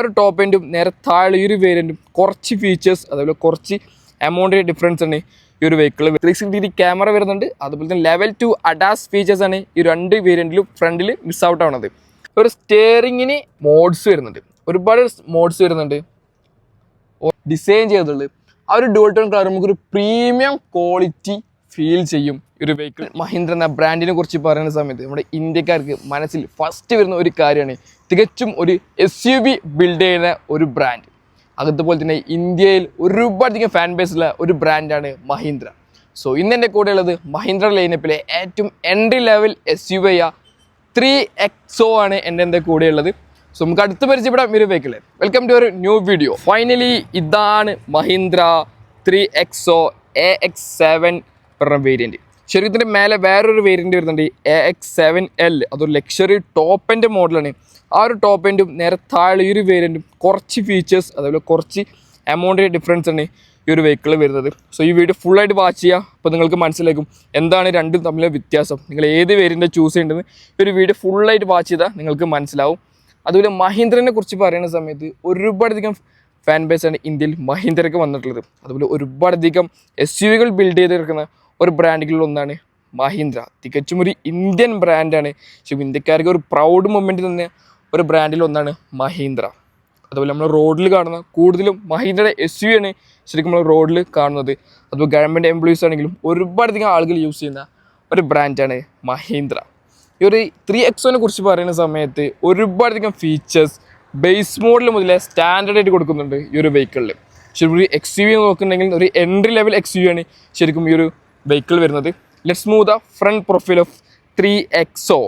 ഒരു ടോപ്പ് എൻഡും നേരെ താഴെ ഈ ഒരു വേരിയൻറ്റും കുറച്ച് ഫീച്ചേഴ്സ് അതുപോലെ കുറച്ച് എമൗണ്ടിൻ്റെ ഡിഫറൻസ് ആണ് ഈ ഒരു വെഹിക്കിൾ. 360 ക്യാമറ വരുന്നുണ്ട്. അതുപോലെ തന്നെ ലെവൽ 2 അഡാസ് ഫീച്ചേഴ്സ് ആണ് ഈ രണ്ട് വേരിയൻറ്റിലും ഫ്രണ്ടിൽ മിസ് ഔട്ട് ആവുന്നത്. ഒരു സ്റ്റിയറിങ്ങിന് മോഡ്സ് വരുന്നുണ്ട്, ഒരുപാട് മോഡ്സ് വരുന്നുണ്ട്. ഡിസൈൻ ചെയ്തിട്ടുള്ളത് ആ ഒരു ഡുവൽ ടോൺ കളർ നമുക്കൊരു പ്രീമിയം ക്വാളിറ്റി ഫീൽ ചെയ്യും. ഒരു വെഹിക്കിൾ മഹീന്ദ്ര എന്ന ബ്രാൻഡിനെ കുറിച്ച് പറയുന്ന സമയത്ത് നമ്മുടെ ഇന്ത്യക്കാർക്ക് മനസ്സിൽ ഫസ്റ്റ് വരുന്ന ഒരു കാര്യമാണ് തികച്ചും ഒരു SUV ബിൽഡ് ചെയ്യുന്ന ഒരു ബ്രാൻഡ്. അതുപോലെ തന്നെ ഇന്ത്യയിൽ ഒരുപാടധികം ഫാൻ ബേസ് ഉള്ള ഒരു ബ്രാൻഡാണ് മഹീന്ദ്ര. സോ ഇന്ന് എൻ്റെ കൂടെ ഉള്ളത് മഹീന്ദ്ര ലൈനപ്പിലെ ഏറ്റവും എൻട്രി ലെവൽ SUV 3XO ആണ് എൻ്റെ കൂടെ ഉള്ളത്. സോ നമുക്ക് അടുത്ത് പരിചയപ്പെടാം ഒരു വെഹിക്കിൾ. വെൽക്കം ടു ഒരു ന്യൂ വീഡിയോ. ഫൈനലി ഇതാണ് മഹീന്ദ്ര 3XO AX7 പറഞ്ഞ വേരിയൻറ്റ്. ശരിക്കും ഇതിൻ്റെ മേലെ വേറൊരു വേരിയൻറ്റ് വരുന്നുണ്ട് AX7L. അതൊരു ലക്ഷറി ടോപ്പ് എൻഡ് മോഡലാണ്. ആ ഒരു ടോപ്പ് എൻഡും നേരെ താഴെ ഈ ഒരു വേരിയൻറ്റും കുറച്ച് ഫീച്ചേഴ്സ് അതുപോലെ കുറച്ച് എമൗണ്ടിൻ്റെ ഡിഫറൻസ് ആണ് ഈ ഒരു വെഹിക്കിൾ വരുന്നത്. സോ ഈ വീഡിയോ ഫുള്ളായിട്ട് വാച്ച് ചെയ്യുക. അപ്പോൾ നിങ്ങൾക്ക് മനസ്സിലാക്കും എന്താണ് രണ്ടും തമ്മിലെ വ്യത്യാസം. നിങ്ങൾ ഏത് വേരിയൻറ്റ് ചൂസ് ചെയ്യേണ്ടത് ഈ ഒരു വീഡിയോ ഫുള്ളായിട്ട് വാച്ച് ചെയ്താൽ നിങ്ങൾക്ക് മനസ്സിലാവും. അതുപോലെ മഹീന്ദ്രനെ കുറിച്ച് പറയുന്ന സമയത്ത് ഒരുപാടധികം ഫാൻ ബേസാണ് ഇന്ത്യയിൽ മഹീന്ദ്രയ്ക്ക് വന്നിട്ടുള്ളത്. അതുപോലെ ഒരുപാടധികം SUVകൾ ബിൽഡ് ചെയ്തെടുക്കുന്ന ഒരു ബ്രാൻഡുകളിൽ ഒന്നാണ് മഹീന്ദ്ര. തികച്ചും ഒരു ഇന്ത്യൻ ബ്രാൻഡാണ്. ശരിക്കും ഇന്ത്യക്കാർക്ക് ഒരു പ്രൗഡ് മൊമെൻറ്റ് തന്നെ ഒരു ബ്രാൻഡിൽ ഒന്നാണ് മഹീന്ദ്ര. അതുപോലെ നമ്മൾ റോഡിൽ കാണുന്ന കൂടുതലും മഹീന്ദ്രയുടെ SUV ആണ് ശരിക്കും നമ്മൾ റോഡിൽ കാണുന്നത്. അതുപോലെ ഗവൺമെൻറ് എംപ്ലോയീസ് ആണെങ്കിലും ഒരുപാടധികം ആളുകൾ യൂസ് ചെയ്യുന്ന ഒരു ബ്രാൻഡാണ് മഹീന്ദ്ര. ഈ ഒരു 3XOനെ കുറിച്ച് പറയുന്ന സമയത്ത് ഒരുപാടധികം ഫീച്ചേഴ്സ് ബേസ് മോഡൽ മുതലേ സ്റ്റാൻഡേർഡ് ആയിട്ട് കൊടുക്കുന്നുണ്ട് ഈ ഒരു വെഹിക്കിളിൽ. ശരിക്കും ഒരു XUV നോക്കുന്നുണ്ടെങ്കിൽ ഒരു എൻട്രി ലെവൽ XUV ആണ് ശരിക്കും ഈ ഒരു വെഹിക്കിൾ വരുന്നത്. Let's move the front profile of 3XO.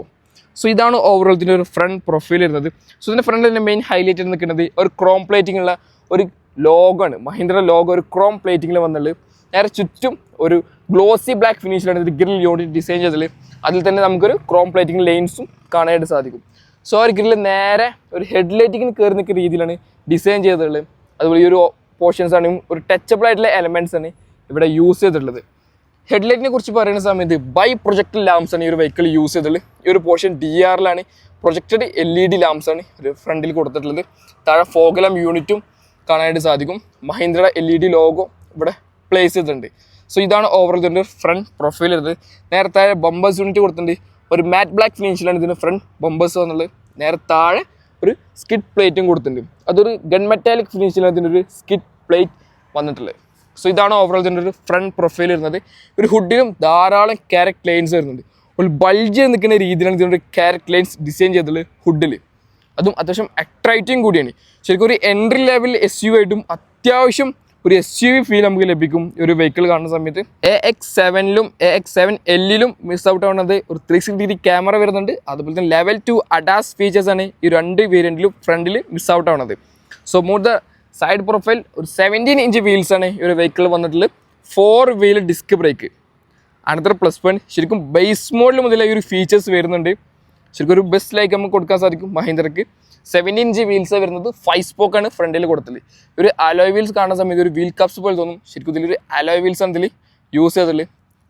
So ഇതാണ് ഓവറോൾ ഇതിൻ്റെ ഒരു ഫ്രണ്ട് പ്രൊഫൈൽ വരുന്നത്. സോ ഇതിൻ്റെ ഫ്രണ്ടിൻ്റെ മെയിൻ ഹൈലൈറ്റ് നിൽക്കുന്നത് ഒരു ക്രോം പ്ലേറ്റിംഗ് ഉള്ള ഒരു ലോഗോ ആണ്. മഹീന്ദ്ര ലോഗോ ഒരു ക്രോം പ്ലേറ്റിങ്ങിൽ വന്നുള്ളത്. നേരെ ചുറ്റും ഒരു ഗ്ലോസി ബ്ലാക്ക് ഫിനിഷിലാണ് ഇത് ഗ്രിൽ യൂണിറ്റ് ഡിസൈൻ ചെയ്തത്. അതിൽ തന്നെ നമുക്കൊരു ക്രോം പ്ലേറ്റിംഗ് ലൈൻസും കാണാനായിട്ട് സാധിക്കും. സോ ആ ഒരു ഗ്രില്ല് നേരെ ഒരു ഹെഡ് ലൈറ്റിങ്ങിന് കയറി നിൽക്കുന്ന രീതിയിലാണ് ഡിസൈൻ ചെയ്തിട്ടുള്ളത്. അതുപോലെ ഈ ഒരു പോർഷൻസ് ആണെങ്കിൽ ഒരു ടച്ചബിൾ ആയിട്ടുള്ള എലമെൻറ്റ്സ് ആണ് ഇവിടെ യൂസ് ചെയ്തിട്ടുള്ളത്. ഹെഡ്ലൈറ്റിനെ കുറിച്ച് പറയുന്ന സമയത്ത് ബൈ പ്രൊജക്റ്റഡ് ലാംപ്സ് ആണ് ഈ ഒരു വെഹിക്കിൾ യൂസ് ചെയ്തിട്ടുള്ളത്. ഈ ഒരു പോർഷൻ DRലാണ്. പ്രൊജക്റ്റഡ് LED ലാംപ്സ് ആണ് ഒരു ഫ്രണ്ടിൽ കൊടുത്തിട്ടുള്ളത്. താഴെ ഫോഗ് ലാമ്പ് യൂണിറ്റും കാണാനായിട്ട് സാധിക്കും. മഹീന്ദ്രയുടെ LED ലോഗോ ഇവിടെ പ്ലേസ് ചെയ്തിട്ടുണ്ട്. സോ ഇതാണ് ഓവറോൾ ഇതിൻ്റെ ഫ്രണ്ട് പ്രൊഫൈൽ വരുന്നത്. നേരത്തെ ബമ്പേഴ്സ് യൂണിറ്റ് കൊടുത്തിട്ടുണ്ട്. ഒരു മാറ്റ് ബ്ലാക്ക് ഫിനിഷിലാണ് ഇതിൻ്റെ ഫ്രണ്ട് ബമ്പേഴ്സ് വന്നുള്ളത്. നേരെ താഴെ ഒരു സ്കിഡ് പ്ലേറ്റും കൊടുത്തിട്ടുണ്ട്. അതൊരു ഗൺ മെറ്റാലിക് ഫിനിഷിലാണ് ഇതിൻ്റെ ഒരു സ്കിഡ് പ്ലേറ്റ് വന്നിട്ടുള്ളത്. സോ ഇതാണ് ഓവറോൾ ഇതിൻ്റെ ഒരു ഫ്രണ്ട് പ്രൊഫൈൽ വരുന്നത്. ഒരു ഹുഡിലും ധാരാളം ക്യാരക്ട് ലൈൻസ് വരുന്നുണ്ട്. ഒരു ബൾജ് നിൽക്കുന്ന രീതിയിലാണ് ഇതിൻ്റെ ക്യാരക്ട് ലൈൻസ് ഡിസൈൻ ചെയ്തിട്ടുള്ളത് ഹുഡിൽ. അതും അത്യാവശ്യം അട്രാക്റ്റീവ് കൂടിയാണ്. ശരിക്കും ഒരു എൻട്രി ലെവൽ SUV ആയിട്ടും അത്യാവശ്യം ഒരു SUV ഫീൽ നമുക്ക് ലഭിക്കും ഈ ഒരു വെഹിക്കിൾ കാണുന്ന സമയത്ത്. AX7ലും AX7Lലും മിസ് ഔട്ട് ആവുന്നത് ഒരു 360 ക്യാമറ വരുന്നുണ്ട്. അതുപോലെ തന്നെ ലെവൽ 2 അഡാസ് ഫീച്ചേഴ്സ് ആണ് ഈ രണ്ട് വേരിയൻറ്റിലും ഫ്രണ്ടിൽ മിസ് ഔട്ട് ആവുന്നത്. So more the side profile ഒരു 17 ഇഞ്ച് വീൽസ് ആണ് ഈ ഒരു വെഹിക്കിൾ വന്നിട്ടുള്ളത്. 4 വീൽ ഡിസ്ക് ബ്രേക്ക് അനന്തര പ്ലസ് പോയിന്റ്. ശരിക്കും ബേസ് മോഡൽ മുതലേ ഈ ഒരു ഫീച്ചേഴ്സ് വരുന്നുണ്ട്. ശരിക്കും ഒരു ബെസ്റ്റ് ലൈക്ക് നമുക്ക് കൊടുക്കാൻ സാധിക്കും മഹീന്ദ്രക്ക്. 17 ഇഞ്ച് വീൽസ് വരുന്നത് 5 സ്പോക്കാണ് ഫ്രണ്ടിൽ കൊടുത്തത്. ഒരു അലോയ് വീൽസ് കാണുന്ന സമയത്ത് ഒരു വീൽ കപ്സ് പോലെ തോന്നും. ശരിക്കും ഇതിലൊരു അലോയ് വീൽസ് ആണ് ഇതിൽ യൂസ് ചെയ്തത്.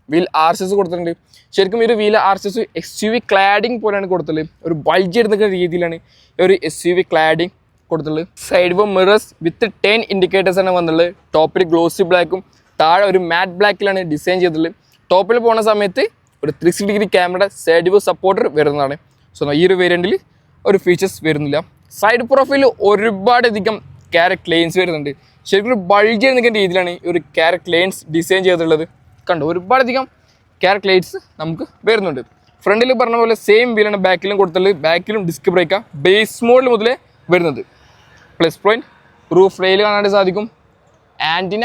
വീൽ ആർച്ചസ് കൊടുത്തിട്ടുണ്ട്. ശരിക്കും ഈ ഒരു വീൽ ആർച്ചസ് SUV ക്ലാഡിങ് പോലെയാണ് കൊടുത്തത്. ഒരു ബൾജ് എടുക്കുന്ന രീതിയിലാണ് ഈ ഒരു SUV ക്ലാഡിങ് കൊടുത്തുള്ളത്. സൈഡ് ബോ മിറേഴ്സ് വിത്ത് 10 ഇൻഡിക്കേറ്റേഴ്സ് ആണ് വന്നുള്ളത്. ടോപ്പിൽ ഗ്ലോസി ബ്ലാക്കും താഴെ ഒരു മാറ്റ് ബ്ലാക്കിലാണ് ഡിസൈൻ ചെയ്തിട്ടുള്ളത്. ടോപ്പിൽ പോകുന്ന സമയത്ത് ഒരു 360 ക്യാമറ സൈഡ് ബോ സപ്പോർട്ടർ വരുന്നതാണ്. സോ ഈ ഒരു വേരിയൻറ്റിൽ ഒരു ഫീച്ചേഴ്സ് വരുന്നില്ല. സൈഡ് പ്രൊഫൈൽ ഒരുപാടധികം ക്യാരക്ട് ലൈൻസ് വരുന്നുണ്ട്. ശരിക്കും ഒരു ബൾജ് നിൽക്കുന്ന രീതിയിലാണ് ഈ ഒരു ക്യാരക്ട് ലൈൻസ് ഡിസൈൻ ചെയ്തിട്ടുള്ളത്. കണ്ടു ഒരുപാടധികം ക്യാരക്ട് ലൈൻസ് നമുക്ക് വരുന്നുണ്ട്. ഫ്രണ്ടിൽ പറഞ്ഞ പോലെ സെയിം വീലാണ് ബാക്കിലും കൊടുത്തുള്ളത്. ബാക്കിലും ഡിസ്ക് ബ്രേക്കാണ് ബേസ് മോഡൽ മുതലേ വരുന്നത്. പ്ലസ് പോയിന്റ് റൂഫ് റെയിൽ കാണാനായിട്ട് സാധിക്കും. ആൻറ്റിന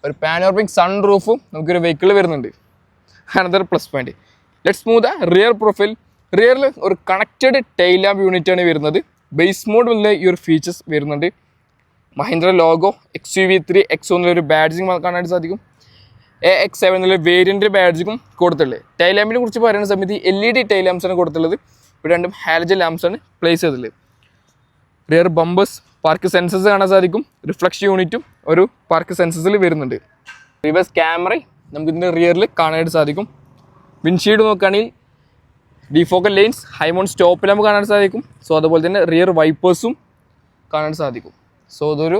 ഒരു പാനോർമിക് സൺ റൂഫും നമുക്കൊരു വെഹിക്കിൾ വരുന്നുണ്ട്. Another plus point. Let's move the rear profile. റിയറിൽ ഒരു കണക്റ്റഡ് ടൈൽ ലാമ്പ് യൂണിറ്റ് ആണ് വരുന്നത്. ബേസ് മോഡ് മുതലേ ഈ ഒരു ഫീച്ചേഴ്സ് വരുന്നുണ്ട്. മഹീന്ദ്ര ലോഗോ XUV 3XO എന്നുള്ളൊരു ബാഡ്ജിങ് കാണാനായിട്ട് സാധിക്കും. AX7 എന്നുള്ള വേരിയൻ്റ് ബാഡ്ജിങ്ങും കൊടുത്തുള്ളത്. ടൈൽ ലാമ്പിനെ കുറിച്ച് പറയുന്ന സമയത്ത് LED ടൈൽ ലാംപ്സ് ആണ് കൊടുത്തുള്ളത്. ഇവിടെ രണ്ടും ഹാലജൻ ലാംപ്സ് ആണ് പ്ലേസ് ചെയ്തിട്ടുള്ളത്. റിയർ ബമ്പേഴ്സ് പാർക്ക് സെൻസേഴ്സ് കാണാൻ സാധിക്കും. റിഫ്ലക്ഷൻ യൂണിറ്റും ഒരു പാർക്ക് സെൻസേഴ്സിൽ വരുന്നുണ്ട്. റിവേഴ്സ് ക്യാമറ നമുക്ക് ഇതിൻ്റെ റിയറിൽ കാണാനായിട്ട് സാധിക്കും. വിൻഷീൽഡ് നോക്കുകയാണെങ്കിൽ ഡിഫോക്കൽ ലൈൻസ് ഹൈമൗണ്ട് സ്റ്റോപ്പിൽ നമുക്ക് കാണാൻ സാധിക്കും. സോ അതുപോലെ തന്നെ റിയർ വൈപ്പേഴ്സും കാണാൻ സാധിക്കും. സോ ഇതൊരു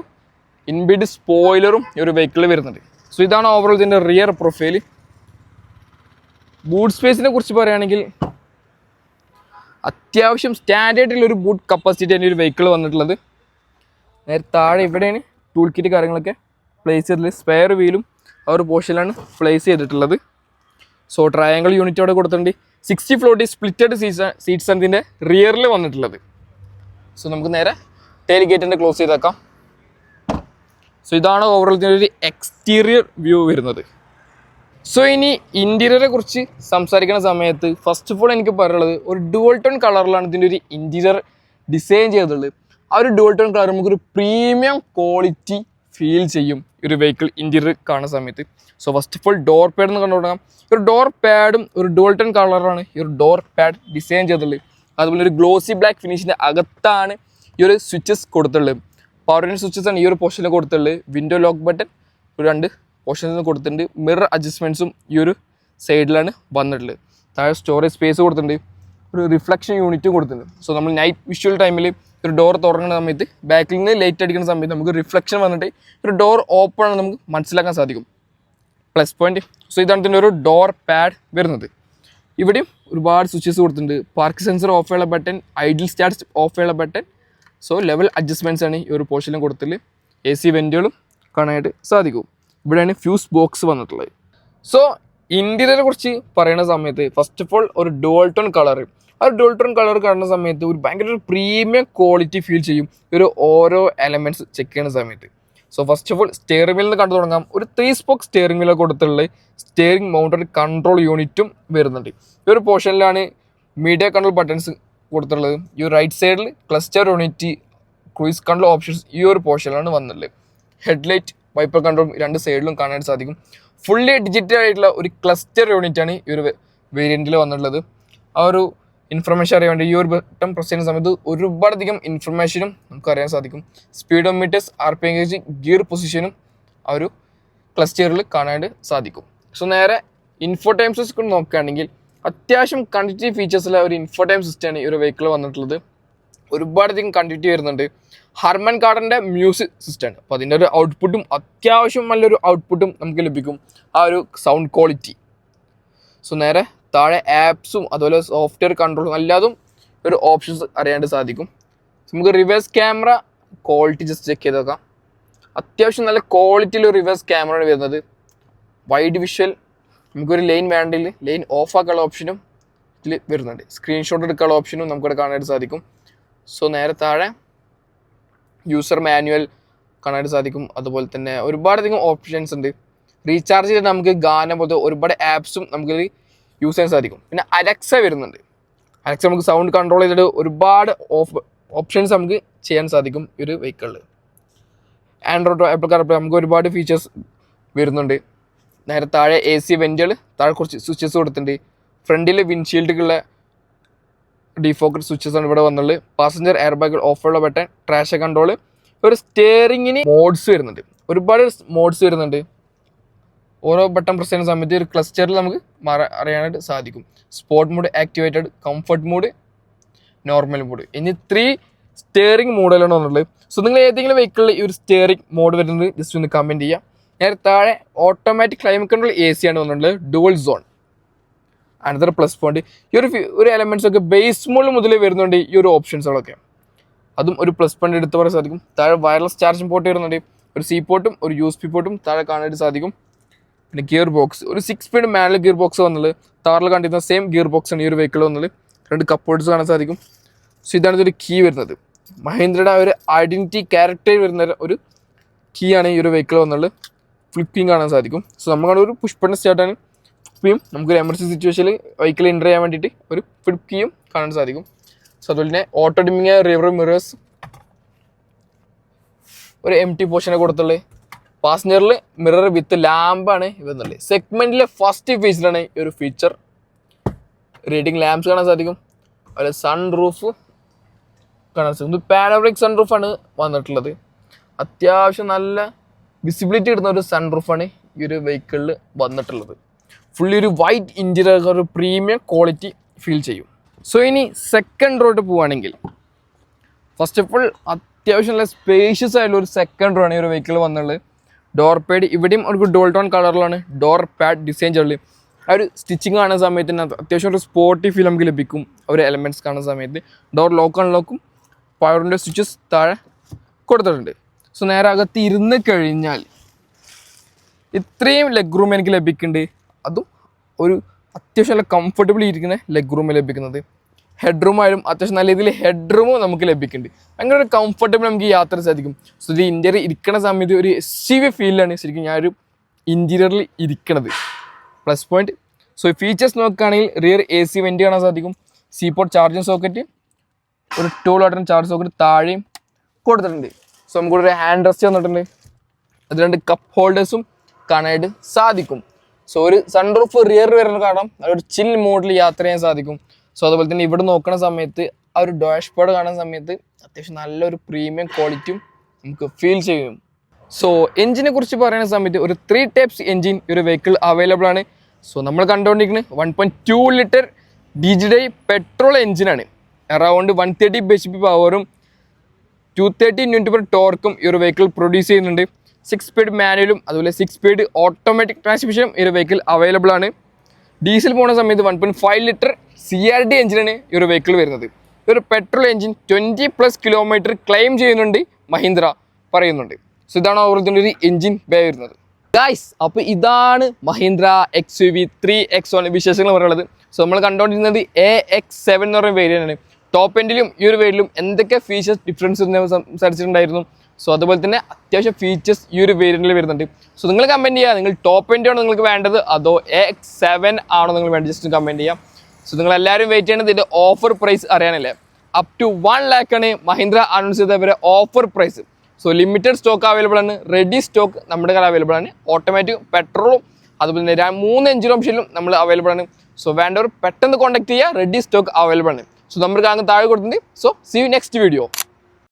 ഇൻബിൽഡ് സ്പോയിലറും ഈ ഒരു വെഹിക്കിളിൽ വരുന്നുണ്ട്. സോ ഇതാണ് ഓവറോൾ ഇതിൻ്റെ റിയർ പ്രൊഫൈൽ. ബൂട്ട് സ്പേസിനെ കുറിച്ച് പറയുകയാണെങ്കിൽ അത്യാവശ്യം സ്റ്റാൻഡേർഡിലൊരു ബൂട്ട് കപ്പാസിറ്റി തന്നെ ഒരു വെഹിക്കിൾ വന്നിട്ടുള്ളത്. നേരെ താഴെ ഇവിടെയാണ് ടൂൾ കിറ്റ് കാര്യങ്ങളൊക്കെ പ്ലേസ് ചെയ്തിട്ടുള്ളത്. സ്പെയർ വീലും ആ ഒരു പോർഷനിലാണ് പ്ലേസ് ചെയ്തിട്ടുള്ളത്. സോ ട്രയാങ്കിൾ യൂണിറ്റ് അവിടെ കൊടുത്തിട്ടുണ്ട്. 60/40 സ്പ്ലിറ്റഡ് സീറ്റ്സ് ആണ് ഇതിൻ്റെ റിയറിൽ വന്നിട്ടുള്ളത്. സോ നമുക്ക് നേരെ ടെയിൽ ഗേറ്റിൻ്റെ ക്ലോസ് ചെയ്തേക്കാം. സോ ഇതാണ് ഓവറോൾ ഇതിൻ്റെ ഒരു എക്സ്റ്റീരിയർ വ്യൂ വരുന്നത്. സോ ഇനി ഇൻറ്റീരിയറെ കുറിച്ച് സംസാരിക്കുന്ന സമയത്ത് ഫസ്റ്റ് ഓഫ് ഓൾ എനിക്ക് പറയാനുള്ളത് ഒരു ഡുവൽ ടോൺ കളറിലാണ് ഇതിൻ്റെ ഒരു ഇൻറ്റീരിയർ ഡിസൈൻ ചെയ്തിട്ടുള്ളത്. ആ ഒരു ഡുവൽ ടോൺ കളർ നമുക്കൊരു പ്രീമിയം ക്വാളിറ്റി ഫീൽ ചെയ്യും ഈ ഒരു വെഹിക്കിൾ ഇൻറ്റീരിയർ കാണുന്ന സമയത്ത്. So first of all door pad എന്ന് കണ്ടു തുടങ്ങാം. ഒരു ഡോർ പാഡും ഒരു ഡുവൽ ടോൺ കളറാണ് ഈ ഒരു ഡോർ പാഡ് ഡിസൈൻ ചെയ്തിട്ടുള്ളത്. അതുപോലെ ഒരു ഗ്ലോസി ബ്ലാക്ക് ഫിനിഷിൻ്റെ അകത്താണ് ഈ ഒരു സ്വിച്ചസ് കൊടുത്തിട്ടുള്ളത്. പവർ സ്വിച്ചസ് ആണ് ഈ ഒരു പോർഷനിൽ കൊടുത്തിട്ടുള്ളത്. വിൻഡോ ലോക്ക് ബട്ടൺ ഒരു 2 പോർഷൻസ് കൊടുത്തിട്ടുണ്ട്. മിറർ അഡ്ജസ്റ്റ്മെൻറ്റ്സും ഈ ഒരു സൈഡിലാണ് വന്നിട്ടുള്ളത്. താഴെ സ്റ്റോറേജ് സ്പേസ് കൊടുത്തിട്ടുണ്ട്. ഒരു റിഫ്ലക്ഷൻ യൂണിറ്റും കൊടുത്തിട്ടുണ്ട്. സോ നമ്മൾ നൈറ്റ് വിഷ്വൽ ടൈമിൽ ഒരു ഡോർ തുറക്കുന്ന സമയത്ത് ബാക്കിൽ നിന്ന് ലൈറ്റ് അടിക്കുന്ന സമയത്ത് നമുക്ക് റിഫ്ലക്ഷൻ വന്നിട്ട് ഒരു ഡോർ ഓപ്പൺ ആണ് നമുക്ക് മനസ്സിലാക്കാൻ സാധിക്കും. Plus point. സോ ഇതാണ് ഇതിൻ്റെ ഒരു ഡോർ പാഡ് വരുന്നത്. ഇവിടെയും ഒരുപാട് സ്വിച്ചസ് കൊടുത്തിട്ടുണ്ട്. പാർക്ക് സെൻസർ ഓഫ് ചെയ്യാനുള്ള ബട്ടൺ, ഐഡിൽ സ്റ്റാർട്ട് ഓഫ് ചെയ്യാനുള്ള ബട്ടൺ. സോ ലെവൽ അഡ്ജസ്റ്റ്മെൻറ്റ്സ് ആണ് ഈ ഒരു പോർഷനിലും കൊടുത്തിട്ടുള്ളത്. AC വെൻറ്റുകളും കാണാനായിട്ട് സാധിക്കും. ഇവിടെയാണ് ഫ്യൂസ് ബോക്സ് വന്നിട്ടുള്ളത്. സോ ഇൻറ്റീരിയറെ കുറിച്ച് പറയുന്ന സമയത്ത് ഫസ്റ്റ് ഓഫ് ഓൾ ഒരു ഡുവൽ ടോൺ കളർ, ആ ഒരു ഡുവൽ ടോൺ കളർ കാണുന്ന സമയത്ത് ഒരു ഭയങ്കര ഒരു പ്രീമിയം ക്വാളിറ്റി ഫീൽ ചെയ്യും ഒരു ഓരോ എലമെൻറ്റ്സ് ചെക്ക് ചെയ്യുന്ന സമയത്ത്. So first of all steering വീലിൽ നിന്ന് കണ്ടു തുടങ്ങാം. ഒരു 3 സ്പോക്ക് സ്റ്റിയറിംഗ് വീലൊക്കെ കൊടുത്തിട്ടുള്ളത്. സ്റ്റിയറിംഗ് മൗണ്ടഡ് കൺട്രോൾ യൂണിറ്റും വരുന്നുണ്ട്. ഈ ഒരു പോർഷനിലാണ് മീഡിയ കൺട്രോൾ ബട്ടൺസ് കൊടുത്തിട്ടുള്ളത്. ഈ ഒരു റൈറ്റ് സൈഡിൽ cluster unit, cruise control options ഈ ഒരു പോർഷനിലാണ് വന്നിട്ടുള്ളത്. ഹെഡ്ലൈറ്റ്, വൈപ്പർ കൺട്രോൾ 2 സൈഡിലും കാണാൻ സാധിക്കും. ഫുള്ളി ഡിജിറ്റൽ ആയിട്ടുള്ള ഒരു ക്ലസ്റ്റർ യൂണിറ്റാണ് ഈ ഒരു വേരിയൻറ്റിൽ വന്നിട്ടുള്ളത്. ആ ഒരു ഇൻഫർമേഷൻ അറിയാൻ വേണ്ടി ഈ ഒരു ബട്ടൺ പ്രസ് ചെയ്യുന്ന സമയത്ത് ഒരുപാടധികം ഇൻഫർമേഷനും നമുക്ക് അറിയാൻ സാധിക്കും. സ്പീഡോമീറ്റേഴ്സ്, RPM ഗേജ്, ഗിയർ പൊസിഷനും ആ ഒരു ക്ലസ്റ്ററിൽ കാണാനായിട്ട് സാധിക്കും. സോ നേരെ ഇൻഫോടൈം സിസ്റ്റം നോക്കുകയാണെങ്കിൽ അത്യാവശ്യം കണക്റ്റീവ് ഫീച്ചേഴ്സുള്ള ഒരു ഇൻഫോടൈം സിസ്റ്റമാണ് ഈ ഒരു വെഹിക്കിൾ വന്നിട്ടുള്ളത്. ഒരുപാടധികം കണക്റ്റിവിറ്റി വരുന്നുണ്ട്. ഹർമൻ കാർഡൻ്റെ മ്യൂസിക് സിസ്റ്റമാണ്. അപ്പോൾ അതിൻ്റെ ഒരു ഔട്ട്പുട്ടും അത്യാവശ്യം നല്ലൊരു ഔട്ട്പുട്ടും നമുക്ക് ലഭിക്കും ആ ഒരു സൗണ്ട് ക്വാളിറ്റി. സോ നേരെ താഴെ ആപ്സും അതുപോലെ സോഫ്റ്റ്വെയർ കൺട്രോളും അല്ലാതും ഒരു ഓപ്ഷൻസ് അറിയാണ്ട് സാധിക്കും. നമുക്ക് reverse camera quality just check ചെയ്ത് നോക്കാം. അത്യാവശ്യം നല്ല ക്വാളിറ്റിയിലൊരു റിവേഴ്സ് ക്യാമറയാണ് വരുന്നത്. വൈഡ് വിഷ്വൽ, നമുക്കൊരു ലൈൻ വേണ്ടെങ്കിൽ ലൈൻ ഓഫ് ആക്കാനുള്ള ഓപ്ഷനും ഇതിൽ വരുന്നുണ്ട്. സ്ക്രീൻഷോട്ട് എടുക്കാനുള്ള ഓപ്ഷനും നമുക്കിവിടെ കാണാനായിട്ട് സാധിക്കും. സോ നേരെ താഴെ യൂസർ മാനുവൽ കാണാനായിട്ട് സാധിക്കും. അതുപോലെ തന്നെ ഒരുപാടധികം ഓപ്ഷൻസ് ഉണ്ട്. റീചാർജ് ചെയ്തിട്ട് നമുക്ക് ഗാനം പോലത്തെ ഒരുപാട് ആപ്സും നമുക്ക് യൂസ് ചെയ്യാൻ സാധിക്കും. പിന്നെ അലക്സ വരുന്നുണ്ട്. അലക്സ നമുക്ക് സൗണ്ട് കൺട്രോൾ ചെയ്തിട്ട് ഒരുപാട് ഓപ്ഷൻസ് നമുക്ക് ചെയ്യാൻ സാധിക്കും ഈ ഒരു വെഹിക്കിളിൽ. ആൻഡ്രോയിഡ്, ആപ്പിൾ കാർപ്ലേ നമുക്ക് ഒരുപാട് ഫീച്ചേഴ്സ് വരുന്നുണ്ട്. നേരെ താഴെ AC വെൻറ്റുകൾ, താഴെ കുറച്ച് സ്വിച്ചസ് കൊടുത്തിട്ടുണ്ട്. ഫ്രണ്ടിൽ വിൻഷീൽഡുള്ള ഡിഫോക്കസ് സ്വിച്ചസ് ആണ് ഇവിടെ വന്നുള്ളത്. പാസഞ്ചർ എയർ ബാഗ് ഓഫ് ഉള്ള ബട്ടൺ, ട്രാഷ് കൺട്രോൾ, ഒരു സ്റ്റിയറിങ്ങിന് മോഡ്സ് വരുന്നുണ്ട്. ഒരുപാട് മോഡ്സ് വരുന്നുണ്ട്. ഓരോ ബട്ടൺ പ്രസ് ചെയ്യുന്ന സമയത്ത് ഒരു ക്ലസ്റ്ററിൽ നമുക്ക് അറിയാനായിട്ട് സാധിക്കും. Sport mode, activated, comfort mode, normal mode എന്നീ 3 സ്റ്റിയറിംഗ് മോഡലാണ് വന്നിട്ടുള്ളത്. സോ നിങ്ങൾ ഏതെങ്കിലും വെഹിക്കിളിൽ ഈ ഒരു സ്റ്റിയറിംഗ് മോഡ് വരുന്നത് ജസ്റ്റ് ഒന്ന് കമൻറ്റ് ചെയ്യാം. നേരെ താഴെ ഓട്ടോമാറ്റിക് ക്ലൈമറ്റ് കൺട്രോൾ AC ആണ് വന്നിട്ടുള്ളത്. Dual zone another plus point. ഈ ഒരു എലമെൻറ്റ്സ് ഒക്കെ ബേസ് മോഡിൽ മുതൽ വരുന്നുണ്ട് ഈ ഒരു ഓപ്ഷൻസുകളൊക്കെ. അതും ഒരു പ്ലസ് പോയിന്റ് എടുത്ത് പറയാൻ സാധിക്കും. താഴെ വയർലെസ് ചാർജിങ് പോർട്ട് വരുന്നുണ്ട്. ഒരു C പോർട്ടും ഒരു USB പോർട്ടും താഴെ കാണാനായിട്ട് സാധിക്കും. പിന്നെ ഗിയർ ബോക്സ്, ഒരു 6 സ്പീഡ് മാനുവൽ ഗിയർ ബോക്സ് വന്നുള്ളത്. താറിൽ കണ്ടിരുന്ന സെയിം ഗിയർ ബോക്സ് ആണ് ഈ ഒരു വെഹിക്കിൾ വന്നുള്ളത്. 2 കപ്പ് ഹോൾഡേഴ്സ് കാണാൻ സാധിക്കും. സോ ഇതാണ് ഇതൊരു കീ വരുന്നത്. മഹീന്ദ്രയുടെ ഒരു ഐഡൻറ്റിറ്റി ക്യാരക്ടർ വരുന്ന ഒരു കീ ആണ് ഈ ഒരു വെഹിക്കിൾ വന്നുള്ളത്. ഫ്ലിപ്പിംഗ് കാണാൻ സാധിക്കും. സോ നമുക്കവിടെ ഒരു പുഷ് ബട്ടൺ സ്റ്റാർട്ടാണ്. ഫ്ലിപ്പിയും നമുക്കൊരു എമർജൻസി സിറ്റുവേഷനിൽ വെഹിക്കിൾ എൻ്റർ ചെയ്യാൻ വേണ്ടിയിട്ട് ഒരു ഫ്ലിപ്പ് കീയും കാണാൻ സാധിക്കും. സോ അതുപോലെ തന്നെ ഓട്ടോ ഡിമ്മിങ്, റിയർ മിറേഴ്സ്, ഒരു empty പോർഷനെ കൊടുത്തുള്ളത്. പാസഞ്ചറിൽ മിറർ വിത്ത് ലാമ്പാണ് ഇവന്നുള്ളത്. സെഗ്മെൻറ്റിലെ ഫസ്റ്റ് ഫീച്ചറാണ് ഈ ഒരു ഫീച്ചർ. റീഡിങ് ലാംപ്സ് കാണാൻ സാധിക്കും. അതുപോലെ സൺ റൂഫ് കാണാൻ സാധിക്കും. പാനോറമിക് സൺ റൂഫാണ് വന്നിട്ടുള്ളത്. അത്യാവശ്യം നല്ല വിസിബിലിറ്റി കിട്ടുന്ന ഒരു സൺ റൂഫാണ് ഈ ഒരു വെഹിക്കിളിൽ വന്നിട്ടുള്ളത്. ഫുള്ളി ഒരു വൈറ്റ് ഇൻറ്റീരിയർ, ഒരു പ്രീമിയം ക്വാളിറ്റി ഫീൽ ചെയ്യും. സോ ഇനി സെക്കൻഡ് റോട്ട് പോവുകയാണെങ്കിൽ ഫസ്റ്റ് ഓഫ് ഓൾ അത്യാവശ്യം നല്ല സ്പേഷ്യസ് ആയിട്ടുള്ള ഒരു സെക്കൻഡ് റോയാണ് ഈ ഒരു വെഹിക്കിൾ വന്നുള്ളത്. ഡോർ പാഡ് ഇവിടെയും ഒരു ഡോൾ ടോൺ കളറിലാണ് ഡോർ പാഡ് ഡിസൈൻ ചെയ്യുള്ളത്. ആ ഒരു സ്റ്റിച്ചിങ് കാണുന്ന സമയത്ത് തന്നെ അത്യാവശ്യം ഒരു സ്പോർട്ടി ഫീൽ നമുക്ക് ലഭിക്കും. ഒരു എലമെൻറ്റ്സ് കാണുന്ന സമയത്ത് ഡോർ ലോക്ക് അൺലോക്കും പവറിൻ്റെ സ്വിച്ചസ് താഴെ കൊടുത്തിട്ടുണ്ട്. സോ നേരെ അകത്ത് ഇരുന്ന് കഴിഞ്ഞാൽ ഇത്രയും ലെഗ് റൂം എനിക്ക് ലഭിക്കുന്നുണ്ട്. അതും ഒരു അത്യാവശ്യം നല്ല കംഫർട്ടബിളി ഇരിക്കുന്ന ലെഗ് റൂം ലഭിക്കുന്നത്. ഹെഡ് റൂം ആയാലും അത്യാവശ്യം നല്ല രീതിയിൽ ഹെഡ് റൂമും നമുക്ക് ലഭിക്കുന്നുണ്ട്. ഭയങ്കര ഒരു കംഫർട്ടബിൾ നമുക്ക് യാത്ര സാധിക്കും. സോ ഇത് ഇൻറ്റീരിയർ ഇരിക്കുന്ന സമയത്ത് ഒരു SUV ഫീലാണ് ശരിക്കും ഞാനൊരു ഇൻറ്റീരിയറിൽ ഇരിക്കണത്. Plus point. സോ ഫീച്ചേഴ്സ് നോക്കുകയാണെങ്കിൽ റിയർ AC വെൻറ്റ് കാണാൻ സാധിക്കും. സീപോർട്ട് ചാർജിങ് സോക്കറ്റ്, ഒരു 12 വാട്ട് ചാർജ് സോക്കറ്റ് താഴെയും കൊടുത്തിട്ടുണ്ട്. സോ നമുക്കൊരു ഹാൻഡ് റെസ്റ്റ് വന്നിട്ടുണ്ട്. അത് 2 കപ്പ് ഹോൾഡേഴ്സും കാണാനായിട്ട് സാധിക്കും. സോ ഒരു സൺറൂഫ് റിയർ വരുന്ന കാണാം. ഒരു ചിൽ മോഡിൽ യാത്ര ചെയ്യാൻ സാധിക്കും. സോ അതുപോലെ തന്നെ ഇവിടെ നോക്കുന്ന സമയത്ത് ആ ഒരു ഡാഷ് ബോർഡ് കാണുന്ന സമയത്ത് അത്യാവശ്യം നല്ലൊരു പ്രീമിയം ക്വാളിറ്റിയും നമുക്ക് ഫീൽ ചെയ്യും. സോ എഞ്ചിനെ കുറിച്ച് പറയുന്ന സമയത്ത് ഒരു 3 ടൈപ്സ് എഞ്ചിൻ ഈ ഒരു വെഹിക്കിൾ അവൈലബിൾ ആണ്. സോ നമ്മൾ കണ്ടുകൊണ്ടിരിക്കുന്നത് 1.2 ലിറ്റർ DGDI പെട്രോൾ എഞ്ചിനാണ്. അറൗണ്ട് 130 bhp പവറും 230 Nm ടോർക്കും ഈ ഒരു വെഹിക്കിൾ പ്രൊഡ്യൂസ് ചെയ്യുന്നുണ്ട്. 6 സ്പീഡ് മാനുവലും അതുപോലെ 6 സ്പീഡ് ഓട്ടോമാറ്റിക് ട്രാൻസ്മിഷനും ഈ ഒരു വെഹിക്കിൾ അവൈലബിൾ ആണ്. ഡീസൽ പോകുന്ന സമയത്ത് 1.5 ലിറ്റർ CRD എഞ്ചിനാണ് ഈ ഒരു വെഹിക്കിൾ വരുന്നത്. ഈ ഒരു പെട്രോൾ എഞ്ചിൻ 20+ കിലോമീറ്റർ ക്ലെയിം ചെയ്യുന്നുണ്ട് മഹീന്ദ്ര പറയുന്നുണ്ട്. സോ ഇതാണ് ഓരോരുത്തരുടെ ഒരു എഞ്ചിൻ ബേ വരുന്നത്. ഗൈസ്, അപ്പോൾ ഇതാണ് മഹീന്ദ്ര XUV 3X1 വിശേഷങ്ങൾ പറയുന്നത്. സോ നമ്മൾ കണ്ടുകൊണ്ടിരുന്നത് AX7 എന്ന് പറയുന്ന വേരിയൻ്റ് ആണ്. ടോപ്പ് എൻഡിലും ഈ ഒരു വേരിയന്റിലും എന്തൊക്കെ ഫീച്ചേഴ്സ് ഡിഫറൻസ് സംസാരിച്ചിട്ടുണ്ടായിരുന്നു. സോ അതുപോലെ തന്നെ അത്യാവശ്യം ഫീച്ചേഴ്സ് ഈ ഒരു വേരിയന്റിൽ വരുന്നുണ്ട്. സോ നിങ്ങൾ കമൻറ്റ് ചെയ്യുക, നിങ്ങൾ ടോപ്പ് എൻഡ് ആണോ നിങ്ങൾക്ക് വേണ്ടത് അതോ AX7 ആണോ നിങ്ങൾ വേണ്ടത്, ജസ്റ്റ് കമൻറ്റ് ചെയ്യാം. സോ നിങ്ങൾ എല്ലാവരും വെയിറ്റ് ചെയ്യണത് ഇതിൻ്റെ ഓഫർ പ്രൈസ് അറിയാനല്ലേ. അപ് ടു 1 lakh ആണ് മഹീന്ദ്ര അനൗൺസ് ചെയ്തവരെ offer price. So limited stock available ആണ്. റെഡി സ്റ്റോക്ക് നമ്മുടെ കയ്യിൽ അവൈലബിൾ ആണ്. ഓട്ടോമാറ്റിക് പെട്രോളും അതുപോലെ തന്നെ 3 എഞ്ചിൻ ഓപ്ഷനിലും നമ്മൾ അവൈലബിൾ ആണ്. സോ വേണ്ടവർ പെട്ടെന്ന് കോൺടാക്ട് ചെയ്യുക. റെഡി സ്റ്റോക്ക് അവൈലബിൾ ആണ്. സോ നമ്മൾ താഴെ കൊടുത്തിട്ടുണ്ട്. So see you next video.